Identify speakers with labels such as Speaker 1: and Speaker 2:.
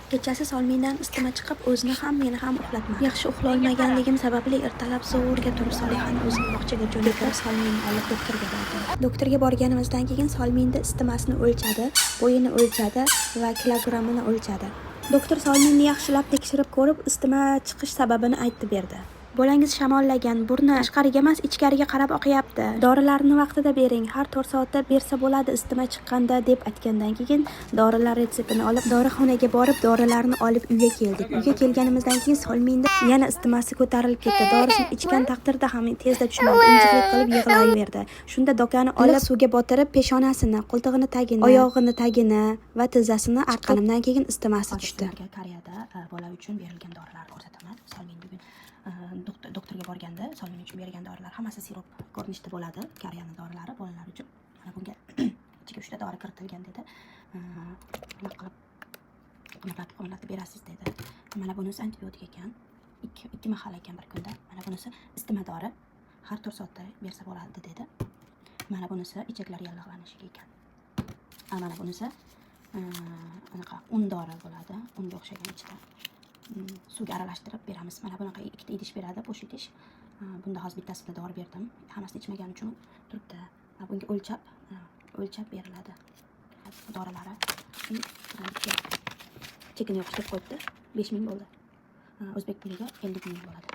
Speaker 1: Kechasi Solmindan isitma chiqib, o'zini ham, meni ham uxlatmadi. Yaxshi uxlolmaganligim sababli ertalab zo'rga turib Solixani o'zim bog'chaga jo'natib, Solminni olib doktorga bordim. Doktorga borganimizdan keyin Solminni istimasini o'lchadi, bo'yini o'lchadi va kilogrammini o'lchadi. Doktor Solminni yaxshilab tekshirib ko'rib, isitma chiqish sababini aytib berdi. Bolangiz shamollagan, burni tashqariga emas, ichkariga qarab oqyapti. Dorilarni vaqtida bering, har 4 soatda bersa bo'ladi isitma chiqqanda deb aytgandan keyin dorilar retseptini olib, dorixonaga borib, dorilarni olib uyga keldik. Uyga kelganimizdan keyin Solminda yana isitmasi ko'tarilib ketdi. Dorisini ichgan taqdirda ham tezda tushmadi, injiqlik qilib yig'layverdi. Shunda dokani olib suvga botirib, peshonasini, qo'ltig'ini tagini, oyog'ini tagini va tizzasini artganimdan keyin isitmasi tushdi. Koreyada bola uchun berilgan dorilarni ko'rsataman. Solmin bugun doktorga borganda Solmin uchun bergan dorilar hammasi sirop ko'rinishida bo'ladi. Koreyaning dorilari bolalar uchun. Mana bunga ichiga 3 ta dori kiritilgan dedi. Nima qilib qo'llatib berasiz dedi. Mana bunisi antibiotik ekan. 2 mahal ekan bir kunda. Mana bunisi isitma dori. Har 4 soatda bersa bo'ladi dedi. Mana bunisi ichaklar yallig'lanishiga ekan. Mana bunisi anaqa un dori bo'ladi. Unga o'xshagan ichida. Suvga aralashtirib beramiz. Mana bunaqa 2 ta idish beradi, bo'sh idish. Bunda hozir bittasida dori berdim. Hammasini ichmagani uchun turibdi. Bunga o'lchab beriladi. Dorilari chekini yo'qitib qo'yibdi. 5000 bo'ldi. O'zbek puliga 50 ming bo'ladi.